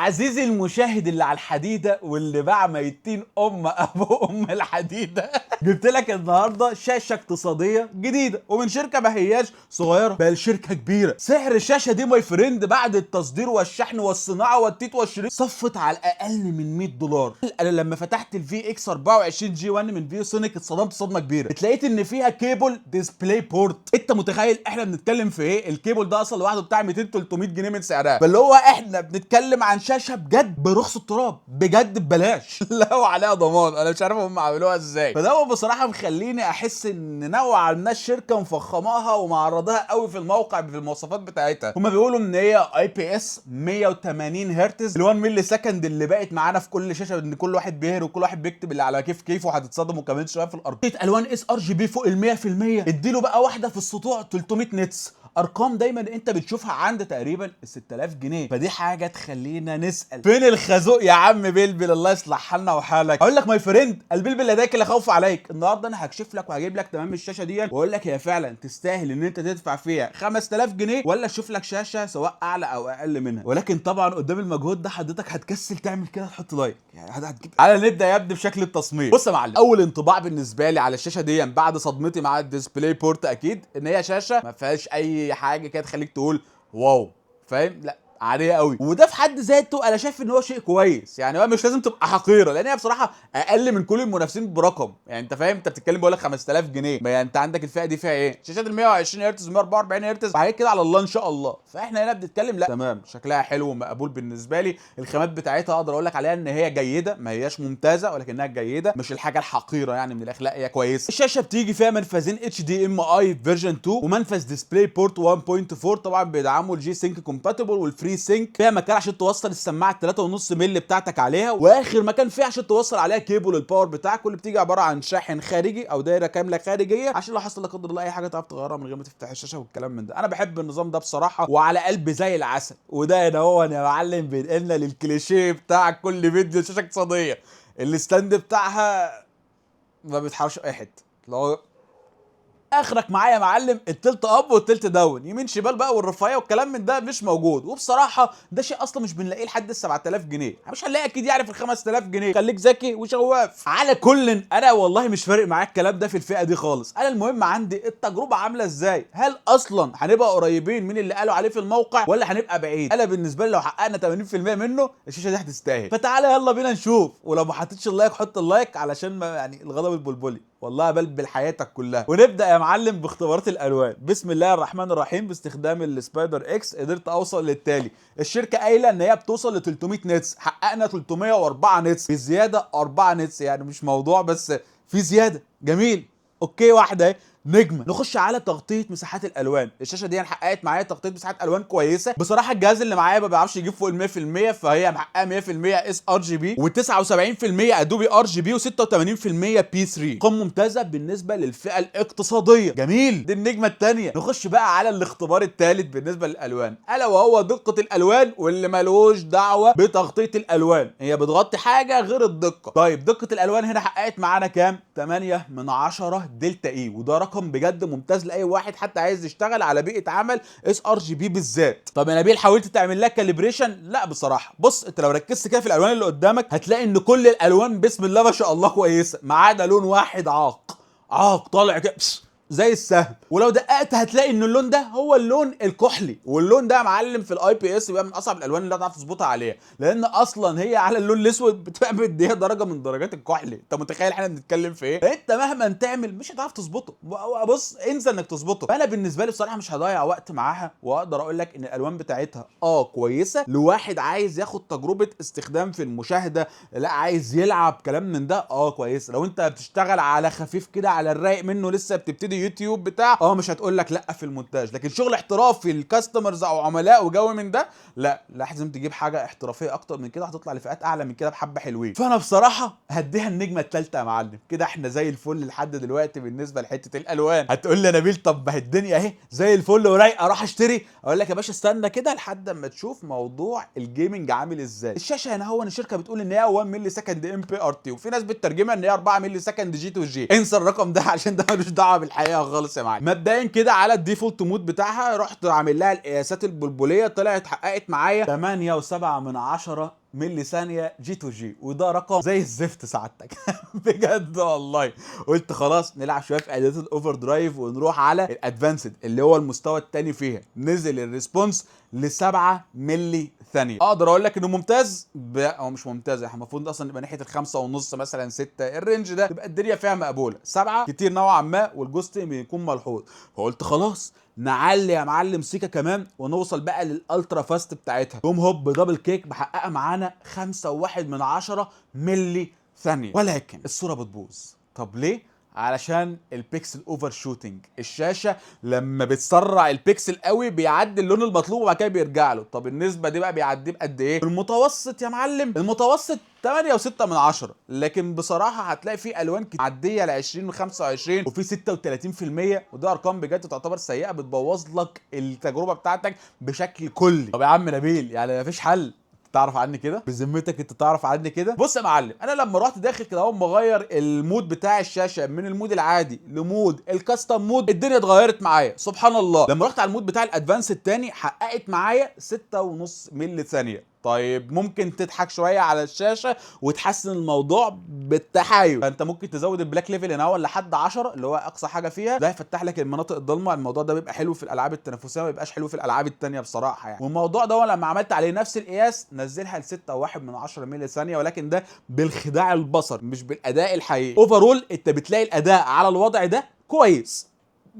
عزيزي المشاهد اللي على الحديده واللي باع ميتين ابو الحديده جبت لك النهارده شاشه اقتصاديه جديده ومن شركه ما هياش صغيره بل شركه كبيره. سعر الشاشه دي ماي فريند بعد التصدير والشحن والصناعه والتيت والشريط صفت على الاقل من $100. انا لما فتحت الفي اكس 24 جي 1 من فيو سونيك اتصدمت صدمه كبيره، اتلاقيت ان فيها كيبل ديسبلاي بورت. انت متخيل احنا بنتكلم في ايه؟ الكيبل ده اصلا لوحده بتاع 200 300 جنيه من سعرها، فاللي هو احنا بنتكلم عن شاشه بجد برخص التراب، بجد ببلاش لا وعليها ضمان. انا مش عارف هم عملوها ازاي، فده هو بصراحه مخليني احس ان نوعا ما الشركه مفخماها ومعرضاها قوي في الموقع في المواصفات بتاعتها. هم بيقولوا ان هي اي بي اس 180 هرتز ال1 ملي سكند اللي بقت معانا في كل شاشه، ان كل واحد بيهر وكل واحد بيكتب اللي على كيفه. وهتتصدموا كمان شويه في الارقام. الوان اس ار جي بي فوق ال 100%. اديله بقى واحده في السطوع 300 نتس، ارقام دايما انت بتشوفها عند تقريبا ال 6000 جنيه. فدي حاجه تخلينا نسال فين الخازوق يا عم بلبل؟ الله يصلح حالنا وحالك. اقول لك ماي فريند البلبل لديك لا خوف عليك. النهارده انا هكشف لك وهجيب لك تمام الشاشه دي واقول لك هي فعلا تستاهل ان انت تدفع فيها 5000 جنيه ولا تشوف لك شاشه سواء اعلى او اقل منها. ولكن طبعا قدام المجهود ده حضرتك هتكسل تعمل كده، تحط لايك يعني هتجيب. تعالى نبدا يا ابني بشكل التصميم. بص يا معلم، اول انطباع بالنسبه لي على الشاشه دي بعد صدمتي مع الديسبلاي بورت اكيد ان هي شاشه ما فيهاش اي حاجه كده تخليك تقول واو، فاهم؟ لا عاديه قوي، وده في حد ذاته انا شايف ان هو شيء كويس. يعني هو مش لازم تبقى حقيره، لان هي بصراحه اقل من كل المنافسين برقم. يعني انت فاهم، انت بتتكلم بقول لك 5000 جنيه، ما يعني انت عندك الفئه دي فيها ايه؟ شاشات ال 120 هرتز و 144 هرتز وحاجات كده على الله ان شاء الله. فاحنا هنا بنتكلم لا تمام، شكلها حلو ومقبول بالنسبه لي. الخامات بتاعتها اقدر اقول لك عليها ان هي جيده، ما هياش ممتازه ولكنها جيده، مش الحاجه الحقيره يعني من الاخلاق، هي كويسه. الشاشه بتيجي فيها منفذين اتش دي ام اي فيرجن 2 ومنفذ ديسبلاي بورت 1.4. طبعا بيدعموا الجي سينك كومباتبل والفري سينك. فيها مكان عشان توصل السماعه 3.5 مللي بتاعتك عليها، واخر مكان فيها عشان توصل عليها كيبل الباور بتاعك، واللي بتيجي عباره عن شاحن خارجي او دايره كامله خارجيه عشان لو حصل لا قدر الله اي حاجه تعرف تغيرها من غير ما تفتح الشاشه والكلام من ده. انا بحب النظام ده بصراحه وعلى قلبي زي العسل. وده هنا هو يا معلم بينقلنا للكليشيه بتاع كل فيديو شاشه اقتصاديه، الستاند بتاعها ما بيتحركش اي حته. لو اخرك معايا يا معلم التلت اب والتلت داون، يمين شمال بقى والرفاهيه والكلام من ده مش موجود. وبصراحه ده شيء اصلا مش بنلاقيه لحد ال 7000 جنيه، مش هنلاقي اكيد يعني في ال 5000 جنيه. خليك ذكي وشواف. على كل انا والله مش فارق معاك الكلام ده في الفئه دي خالص. انا المهم عندي التجربه عامله ازاي، هل اصلا هنبقى قريبين من اللي قالوا عليه في الموقع ولا هنبقى بعيد؟ انا بالنسبه لي لو حققنا 80% منه الشاشه دي هتستاهل. فتعالى يلا بينا نشوف. ولو ما حطيتش اللايك حط اللايك علشان ما يعني الغضب البلبلي والله بلبل حياتك كلها. ونبدا يا معلم باختبارات الالوان. بسم الله الرحمن الرحيم. باستخدام السبايدر اكس قدرت اوصل للتالي. الشركه قايله ان هي بتوصل ل 300 نتس، حققنا 304 نتس، بزياده 4 نتس يعني مش موضوع بس في زياده. جميل، اوكي. واحده اهي نجمه. نخش على تغطيه مساحات الالوان. الشاشه دي حققت معايا تغطيه مساحات الوان كويسه. بصراحه الجهاز اللي معايا ما بيعرفش يجيب فوق ال 100%، فهي محققه 100% اس ار جي بي و79% ادوبي ار جي بي و86% بي 3. قمه ممتازه بالنسبه للفئه الاقتصاديه. جميل، دي النجمه الثانيه. نخش بقى على الاختبار الثالث بالنسبه للالوان، الا وهو دقه الالوان، واللي ملوش دعوه بتغطيه الالوان، هي بتغطي حاجه غير الدقه. طيب دقه الالوان هنا حققت معانا كام؟ 8 من 10 دلتا اي، وده رقم بجد ممتاز لاي واحد حتى عايز يشتغل على بيئه عمل اس ار جي بي بالذات. طب يا نبيل حاولت تعمل لها كاليبريشن؟ لا بصراحه. بص انت لو ركزت كده في الالوان اللي قدامك هتلاقي ان كل الالوان بسم الله ما شاء الله كويسه، ما عدا لون واحد عاق طالع كده زي السهم. ولو دققت هتلاقي ان اللون ده هو اللون الكحلي، واللون ده يا معلم في الاي بي اس بيبقى من اصعب الالوان اللي هتعرف تظبطها عليها، لان اصلا هي على اللون الاسود بتبقى مديها درجه من درجات الكحلي. انت متخيل احنا بنتكلم في ايه؟ انت مهما تعمل مش هتعرف تظبطه. بص انسى انك تظبطه. فانا بالنسبه لي بصراحه مش هضيع وقت معاها، واقدر اقول لك ان الالوان بتاعتها كويسه لواحد عايز ياخد تجربه استخدام في المشاهده، لا عايز يلعب كلام من ده كويسه. لو انت بتشتغل على خفيف كده على الرايق منه لسه بتبتدي يوتيوب بتاع مش هتقول لك لا في المونتاج، لكن شغل احترافي الكاستمرز او عملاء وجو من ده لا لازم تجيب حاجه احترافيه اكتر من كده، هتطلع لفئات اعلى من كده بحبه حلوين. فانا بصراحه هديها النجمه الثالثه يا معلم. كده احنا زي الفل لحد دلوقتي بالنسبه لحته الالوان. هتقول لي يا نبيل طب ما هي الدنيا اهي زي الفل ورايقه اروح اشتري؟ اقول لك يا باشا استنى كده لحد اما تشوف موضوع الجيمنج عامل ازاي. الشاشه هنا هو الشركه بتقول ان هي 1 ملي سكند ام بي ار تي، وفي ناس بتترجمها ان هي 4 ملي سكند جي تو جي. انسى الرقم ده عشان ده ملوش دعوه بالحياه الحقيقه خالص يا معلم. مبدئيا كده على الديفولت مود بتاعها رحت عامل لها القياسات البلبليه، طلعت حققت معايا 8.7 ملي ثانيه جي تو جي، وده رقم زي الزفت سعادتك. بجد والله. قلت خلاص نلعب شويه في اعدادات الاوفر درايف ونروح على الادفانسد اللي هو المستوى الثاني فيها. نزل الريسبونس ل 7 ملي ثانيه. اقدر اقول لك انه ممتاز، هو مش ممتاز، احنا المفروض اصلا نبقى ناحيه الخمسة ونص مثلا 6 الرينج ده، تبقى الدنيا فيها مقبوله. 7 كتير نوعا ما والجوست بيكون ملحوظ. فقلت خلاص نعلي يا معلم سيكا كمان ونوصل بقى للالترا فاست بتاعتها. بوم هوب دبل كيك محققه معانا 5.1 ملي ثانيه. ولكن الصوره بتبوظ. طب ليه؟ علشان البيكسل اوفر شوتنج. الشاشه لما بتسرع البيكسل قوي بيعدي اللون المطلوب وبعد كده بيرجع له. طب النسبه دي بقى بيعديه بقد ايه؟ المتوسط يا معلم، المتوسط 8.6، لكن بصراحه هتلاقي في الوان معديه ل 20 و25 وفي 36%، وده ارقام بجد تعتبر سيئه بتبوظ لك التجربه بتاعتك بشكل كلي. طب يا عم نبيل يعني مفيش حل؟ تعرف عني كده؟ بذمتك انت تعرف عني كده؟ بص يا معلم، انا لما رحت داخل كده اهو مغير المود بتاع الشاشه من المود العادي لمود الكاستم مود، الدنيا اتغيرت معايا سبحان الله. لما رحت على المود بتاع الادفانس التاني حققت معايا 6.5 ملي ثانيه. طيب ممكن تضحك شويه على الشاشه وتحسن الموضوع بالتحايل، فانت ممكن تزود البلاك ليفل هنا لحد 10 اللي هو اقصى حاجه فيها، ده هيفتح لك المناطق الضلمه. الموضوع ده بيبقى حلو في الالعاب التنافسيه، ما بيبقاش حلو في الالعاب التانيه بصراحه يعني. والموضوع ده لما عملت عليه نفس القياس نزلها ل 6.1 ملي ثانيه، ولكن ده بالخداع البصر مش بالاداء الحقيقي. اوفرول انت بتلاقي الاداء على الوضع ده كويس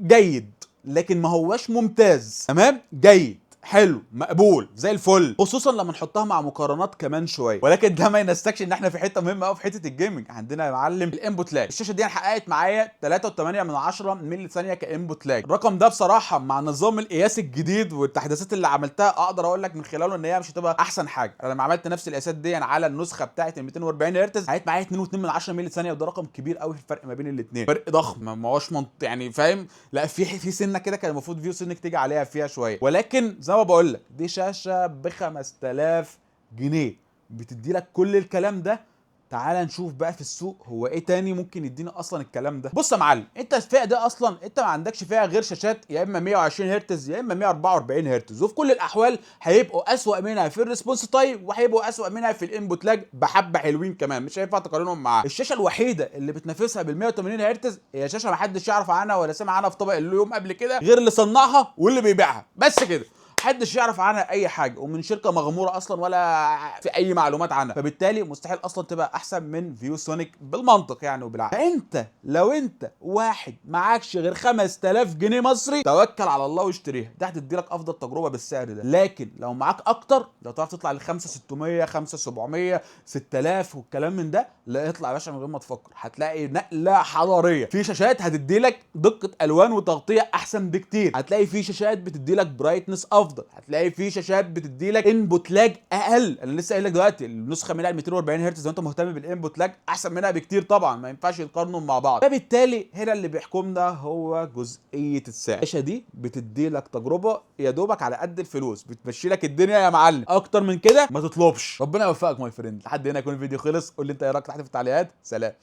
جيد، لكن ما هواش ممتاز. تمام، جيد حلو مقبول زي الفل، خصوصا لما نحطها مع مقارنات كمان شويه. ولكن ده ما ينسكش ان احنا في حته مهمه قوي في حته الجيمنج. عندنا يا معلم الانبوت لاج. الشاشه دي حققت معايا 3.8 ملي ثانيه كانبوت لاج. الرقم ده بصراحه مع نظام القياس الجديد والتحديثات اللي عملتها اقدر اقول لك من خلاله ان هي مش هتبقى احسن حاجه. انا لما عملت نفس القياسات دي على النسخه بتاعه ال 240 هرتز حققت معايا 2.2 ملي ثانيه، وده رقم كبير قوي في الفرق ما بين الاثنين، فرق ضخم ما هوش يعني فاهم. لا في سنه كده كان المفروض فيو سنك تيجي عليها فيها شويه. ولكن زي ما بقول لك دي شاشه ب 5000 جنيه بتدي لك كل الكلام ده. تعال نشوف بقى في السوق هو ايه تاني ممكن يدينا اصلا الكلام ده. بص يا معلم، انت الفئه دي اصلا انت ما عندكش فيها غير شاشات يا اما 120 هرتز يا اما 144 هرتز، وفي كل الاحوال هيبقوا اسوأ منها في الريسبونس تايم وهيبقوا اسوأ منها في الانبوت لاج بحبه حلوين كمان، مش هينفع تقارنهم معاها. الشاشه الوحيده اللي بتنافسها بال 180 هرتز هي شاشه ما حدش يعرف عنها ولا سمع عنها في طبق اليوم قبل كده غير اللي صنعها واللي بيبيعها بس كده، محدش يعرف عنها اي حاجه، ومن شركه مغموره اصلا ولا في اي معلومات عنها، فبالتالي مستحيل اصلا تبقى احسن من فيو سونيك بالمنطق يعني وبالعقل. فانت لو انت واحد معكش غير 5000 جنيه مصري توكل على الله واشتريها، دي هتدي لك افضل تجربه بالسعر ده. لكن لو معاك اكتر، لو تعرف تطلع ل 5600 5700 6000 والكلام من ده، لا اطلع يا باشا من غير ما تفكر، هتلاقي نقله حضاريه في شاشات هتدي لك دقه الوان وتغطيه احسن بكتير، هتلاقي في شاشات بتدي لك برايتنس افضل، هتلاقي في شاشات بتدي لك انبوت لاج اقل. انا لسه قايل لك دلوقتي النسخه منها 240 هرتز لو انت مهتم بالانبوت لاج احسن منها بكتير طبعا، ما ينفعش يتقارنوا مع بعض. فبالتالي هنا اللي بيحكمنا هو جزئيه السعر. الشاشه دي بتدي لك تجربه يا دوبك على قد الفلوس، بتمشي لك الدنيا يا معلم، اكتر من كده ما تطلبش. ربنا يوفقك ماي فريند. لحد هنا يكون الفيديو خلص، قول لي انت ايه رايك تحت في التعليقات. سلام.